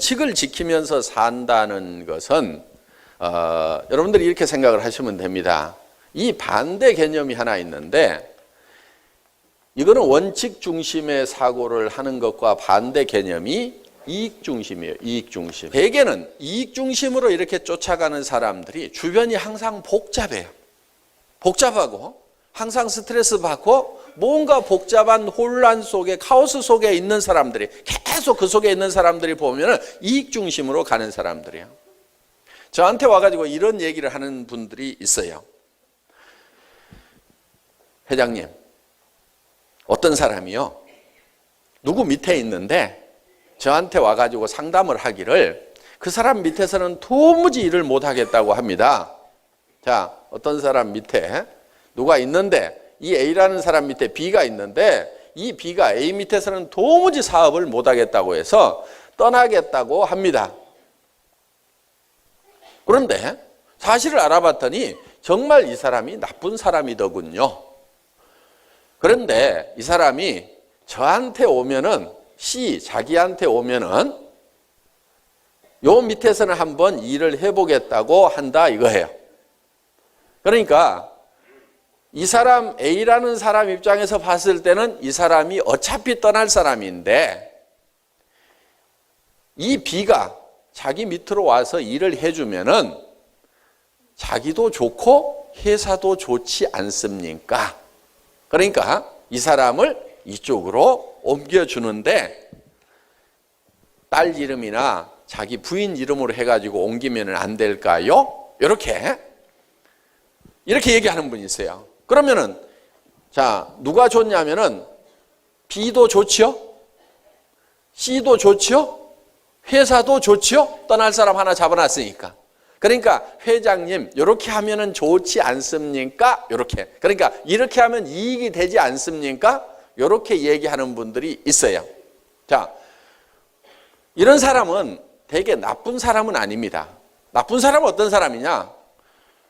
원칙을 지키면서 산다는 것은 여러분들이 이렇게 생각을 하시면 됩니다. 이 반대 개념이 하나 있는데 이거는 원칙 중심의 사고를 하는 것과 반대 개념이 이익 중심이에요. 이익 중심. 대개는 이익 중심으로 이렇게 쫓아가는 사람들이 주변이 항상 복잡해요. 복잡하고 항상 스트레스 받고 뭔가 복잡한 혼란 속에 카오스 속에 있는 사람들이 계속 그 속에 있는 사람들이 보면은 이익 중심으로 가는 사람들이에요. 저한테 와가지고 이런 얘기를 하는 분들이 있어요. 회장님, 어떤 사람이요, 누구 밑에 있는데 저한테 와가지고 상담을 하기를 그 사람 밑에서는 도무지 일을 못하겠다고 합니다. 자, 어떤 사람 밑에 누가 있는데 이 A라는 사람 밑에 B가 있는데 이 B가 A 밑에서는 도무지 사업을 못하겠다고 해서 떠나겠다고 합니다. 그런데 사실을 알아봤더니 정말 이 사람이 나쁜 사람이더군요. 그런데 이 사람이 저한테 오면은 자기한테 오면은 요 밑에서는 한번 일을 해보겠다고 한다 이거예요. 그러니까 이 사람 A라는 사람 입장에서 봤을 때는 이 사람이 어차피 떠날 사람인데 이 B가 자기 밑으로 와서 일을 해주면은 자기도 좋고 회사도 좋지 않습니까? 그러니까 이 사람을 이쪽으로 옮겨주는데 딸 이름이나 자기 부인 이름으로 해가지고 옮기면 안 될까요? 이렇게 얘기하는 분이 있어요. 그러면은 자, 누가 좋냐면은 B도 좋지요? C도 좋지요? 회사도 좋지요? 떠날 사람 하나 잡아놨으니까. 그러니까 회장님 이렇게 하면은 좋지 않습니까? 이렇게. 그러니까 이렇게 하면 이익이 되지 않습니까? 이렇게 얘기하는 분들이 있어요. 자, 이런 사람은 되게 나쁜 사람은 아닙니다. 나쁜 사람은 어떤 사람이냐?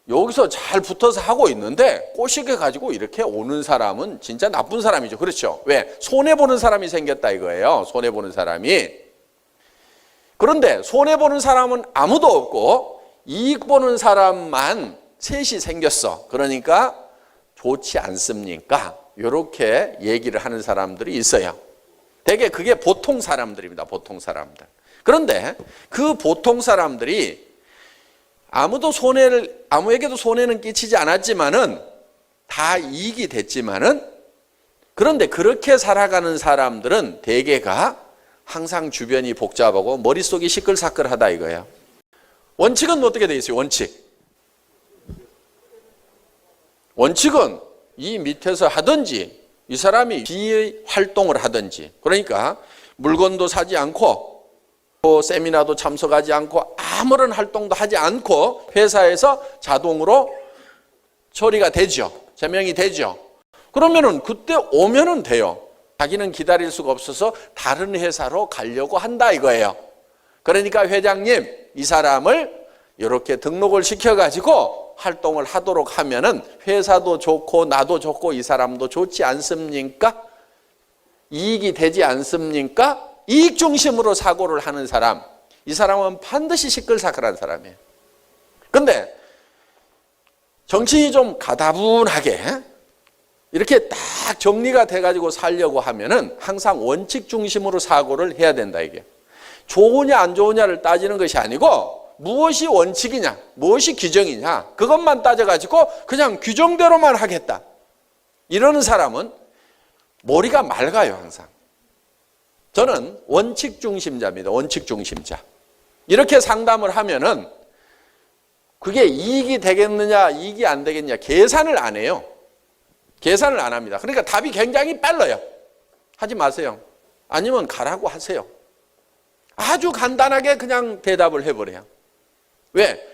여기서 잘 붙어서 하고 있는데 꼬시게 가지고 이렇게 오는 사람은 진짜 나쁜 사람이죠. 그렇죠? 왜? 손해보는 사람이 생겼다 이거예요. 손해보는 사람이. 그런데 손해보는 사람은 아무도 없고 이익 보는 사람만 셋이 생겼어. 그러니까 좋지 않습니까? 이렇게 얘기를 하는 사람들이 있어요. 되게 그게 보통 사람들입니다. 보통 사람들. 그런데 그 보통 사람들이 아무에게도 손해는 끼치지 않았지만은 다 이익이 됐지만은 그런데 그렇게 살아가는 사람들은 대개가 항상 주변이 복잡하고 머릿속이 시끌사끌하다 이거예요. 원칙은 어떻게 돼 있어요? 원칙은 이 밑에서 하든지 이 사람이 비활동을 하든지 그러니까 물건도 사지 않고 세미나도 참석하지 않고 아무런 활동도 하지 않고 회사에서 자동으로 처리가 되죠. 제명이 되죠. 그러면은 그때 오면은 돼요. 자기는 기다릴 수가 없어서 다른 회사로 가려고 한다 이거예요. 그러니까 회장님 이 사람을 이렇게 등록을 시켜가지고 활동을 하도록 하면은 회사도 좋고 나도 좋고 이 사람도 좋지 않습니까? 이익이 되지 않습니까? 이익 중심으로 사고를 하는 사람, 이 사람은 반드시 시끌사끌한 사람이에요. 근데 정신이 좀 가다분하게 이렇게 딱 정리가 돼가지고 살려고 하면은 항상 원칙 중심으로 사고를 해야 된다 이게. 좋으냐 안 좋으냐를 따지는 것이 아니고 무엇이 원칙이냐, 무엇이 규정이냐 그것만 따져가지고 그냥 규정대로만 하겠다. 이러는 사람은 머리가 맑아요 항상. 저는 원칙 중심자입니다. 원칙 중심자. 이렇게 상담을 하면은 그게 이익이 되겠느냐 이익이 안 되겠느냐 계산을 안 해요. 계산을 안 합니다. 그러니까 답이 굉장히 빨라요. 하지 마세요. 아니면 가라고 하세요. 아주 간단하게 그냥 대답을 해버려요. 왜?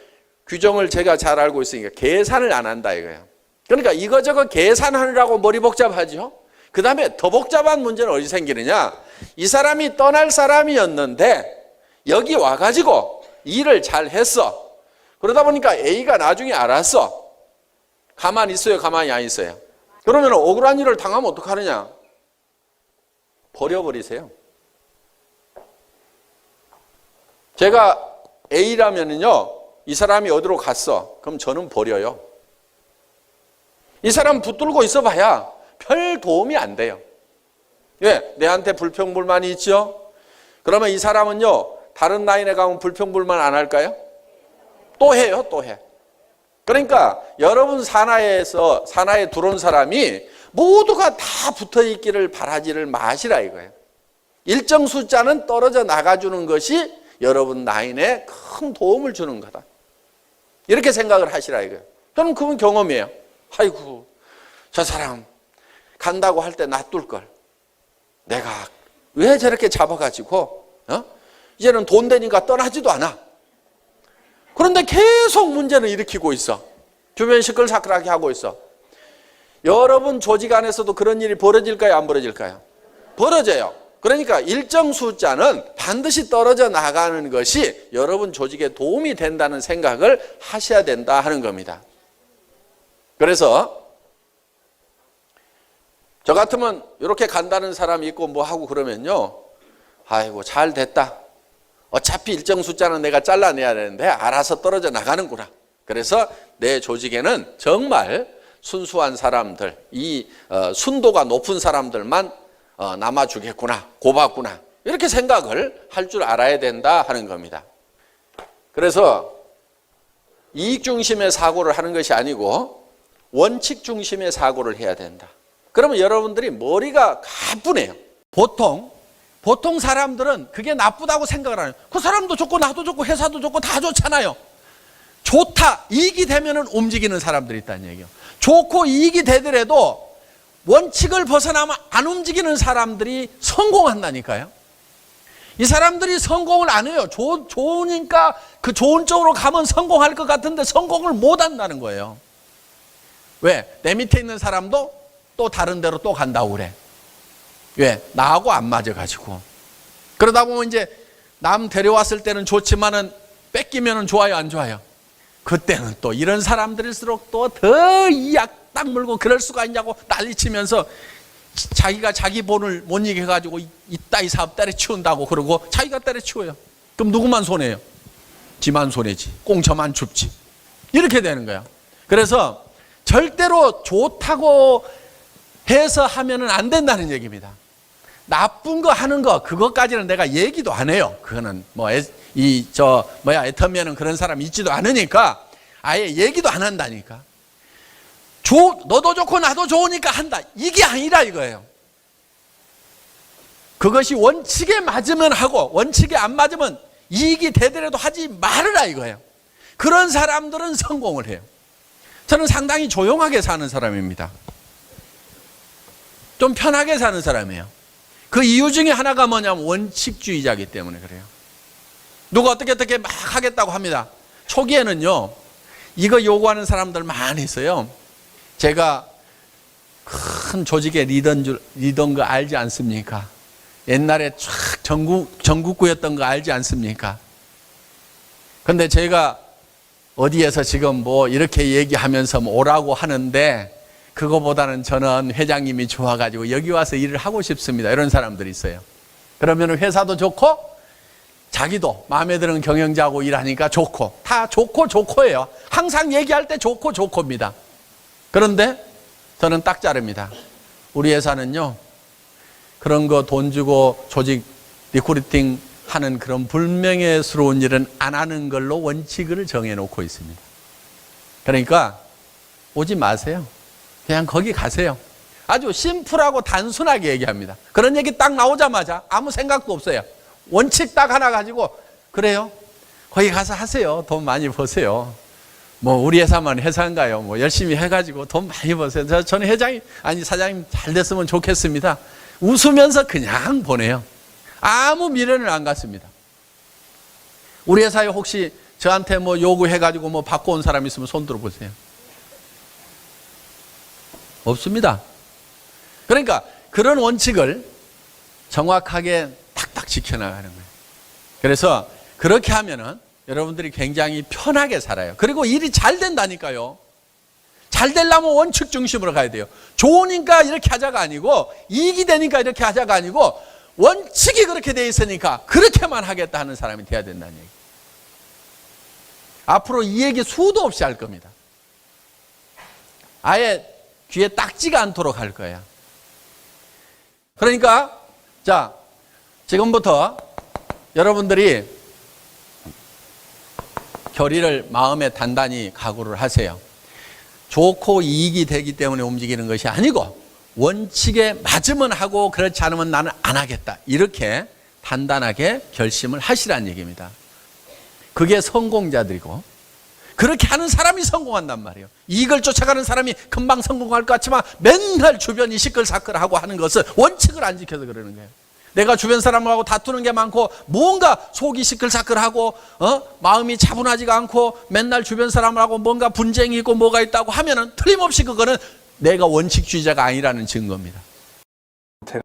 규정을 제가 잘 알고 있으니까 계산을 안 한다 이거예요. 그러니까 이거저거 계산하느라고 머리 복잡하죠. 그 다음에 더 복잡한 문제는 어디 생기느냐? 이 사람이 떠날 사람이었는데 여기 와가지고 일을 잘 했어. 그러다 보니까 A가 나중에 알았어. 가만히 있어요? 가만히 안 있어요? 그러면 억울한 일을 당하면 어떡하느냐? 버려버리세요. 제가 A라면은요, 이 사람이 어디로 갔어? 그럼 저는 버려요. 이 사람 붙들고 있어 봐야 별 도움이 안 돼요. 왜? 내한테 불평불만이 있죠? 그러면 이 사람은요, 다른 라인에 가면 불평불만 안 할까요? 또 해요, 또 해. 그러니까 여러분 산하에 들어온 사람이 모두가 다 붙어 있기를 바라지를 마시라 이거예요. 일정 숫자는 떨어져 나가주는 것이 여러분 라인에 큰 도움을 주는 거다. 이렇게 생각을 하시라 이거예요. 저는 그건 경험이에요. 아이고, 저 사람 간다고 할 때 놔둘 걸. 내가 왜 저렇게 잡아가지고 이제는 돈 되니까 떠나지도 않아. 그런데 계속 문제는 일으키고 있어. 주변 시끌사끌하게 하고 있어. 여러분 조직 안에서도 그런 일이 벌어질까요? 안 벌어질까요? 벌어져요. 그러니까 일정 숫자는 반드시 떨어져 나가는 것이 여러분 조직에 도움이 된다는 생각을 하셔야 된다 하는 겁니다. 그래서 저 같으면 이렇게 간다는 사람이 있고 뭐 하고 그러면요, 아이고 잘 됐다. 어차피 일정 숫자는 내가 잘라내야 되는데 알아서 떨어져 나가는구나. 그래서 내 조직에는 정말 순수한 사람들, 이 순도가 높은 사람들만 남아주겠구나, 고맙구나, 이렇게 생각을 할 줄 알아야 된다 하는 겁니다. 그래서 이익 중심의 사고를 하는 것이 아니고 원칙 중심의 사고를 해야 된다. 그러면 여러분들이 머리가 가뿐해요. 보통 사람들은 그게 나쁘다고 생각을 하는 거예요. 그 사람도 좋고 나도 좋고 회사도 좋고 다 좋잖아요. 좋다, 이익이 되면은 움직이는 사람들이 있다는 얘기예요. 좋고 이익이 되더라도 원칙을 벗어나면 안 움직이는 사람들이 성공한다니까요. 이 사람들이 성공을 안 해요. 좋으니까 그 좋은 쪽으로 가면 성공할 것 같은데 성공을 못 한다는 거예요. 왜? 내 밑에 있는 사람도 또 다른 데로 또 간다고 그래. 왜? 나하고 안 맞아가지고. 그러다 보면 이제 남 데려왔을 때는 좋지만은 뺏기면은 좋아요, 안 좋아요? 그때는 또 이런 사람들일수록 또 더 이 약 딱 물고 그럴 수가 있냐고 난리치면서 자기가 자기 본을 못 이겨가지고 이따위 사업 때려치운다고 그러고 자기가 때려치워요. 그럼 누구만 손해요? 지만 손해지. 꽁쳐만 줍지. 이렇게 되는 거야. 그래서 절대로 좋다고 해서 하면은 안 된다는 얘기입니다. 나쁜 거 하는 거 그것까지는 내가 얘기도 안 해요. 그거는 애터미는 그런 사람 있지도 않으니까 아예 얘기도 안 한다니까. 너도 좋고 나도 좋으니까 한다, 이게 아니라 이거예요. 그것이 원칙에 맞으면 하고 원칙에 안 맞으면 이익이 되더라도 하지 말으라 이거예요. 그런 사람들은 성공을 해요. 저는 상당히 조용하게 사는 사람입니다. 좀 편하게 사는 사람이에요. 그 이유 중에 하나가 뭐냐면 원칙주의자이기 때문에 그래요. 누가 어떻게 막 하겠다고 합니다. 초기에는요, 이거 요구하는 사람들 많이 있어요. 제가 큰 조직의 리더인 거 알지 않습니까? 옛날에 쫙 전국구였던 거 알지 않습니까? 근데 제가 어디에서 지금 뭐 이렇게 얘기하면서 오라고 하는데 그거보다는 저는 회장님이 좋아가지고 여기 와서 일을 하고 싶습니다. 이런 사람들이 있어요. 그러면 회사도 좋고 자기도 마음에 드는 경영자하고 일하니까 좋고, 다 좋고예요. 항상 얘기할 때 좋고입니다. 그런데 저는 딱 자릅니다. 우리 회사는요, 그런 거 돈 주고 조직 리크루팅 하는 그런 불명예스러운 일은 안 하는 걸로 원칙을 정해놓고 있습니다. 그러니까 오지 마세요. 그냥 거기 가세요. 아주 심플하고 단순하게 얘기합니다. 그런 얘기 딱 나오자마자 아무 생각도 없어요. 원칙 딱 하나 가지고, 그래요? 거기 가서 하세요. 돈 많이 버세요. 뭐 우리 회사만 회사인가요? 뭐 열심히 해가지고 돈 많이 버세요. 저는 사장님 잘 됐으면 좋겠습니다. 웃으면서 그냥 보내요. 아무 미련을 안 갖습니다. 우리 회사에 혹시 저한테 뭐 요구해가지고 뭐 받고 온 사람 있으면 손 들어보세요. 없습니다. 그러니까 그런 원칙을 정확하게 탁탁 지켜나가는 거예요. 그래서 그렇게 하면은 여러분들이 굉장히 편하게 살아요. 그리고 일이 잘 된다니까요. 잘 되려면 원칙 중심으로 가야 돼요. 좋으니까 이렇게 하자가 아니고, 이익이 되니까 이렇게 하자가 아니고, 원칙이 그렇게 돼 있으니까 그렇게만 하겠다 하는 사람이 돼야 된다는 얘기. 앞으로 이 얘기 수도 없이 할 겁니다. 아예 귀에 딱지가 않도록 할 거야. 그러니까 자, 지금부터 여러분들이 결의를 마음에 단단히 각오를 하세요. 좋고 이익이 되기 때문에 움직이는 것이 아니고 원칙에 맞으면 하고 그렇지 않으면 나는 안 하겠다. 이렇게 단단하게 결심을 하시라는 얘기입니다. 그게 성공자들이고 그렇게 하는 사람이 성공한단 말이에요. 이익을 쫓아가는 사람이 금방 성공할 것 같지만 맨날 주변이 시끌사끌하고 하는 것은 원칙을 안 지켜서 그러는 거예요. 내가 주변 사람하고 다투는 게 많고 뭔가 속이 시끌사끌하고 마음이 차분하지가 않고 맨날 주변 사람하고 뭔가 분쟁이 있고 뭐가 있다고 하면은 틀림없이 그거는 내가 원칙주의자가 아니라는 증거입니다.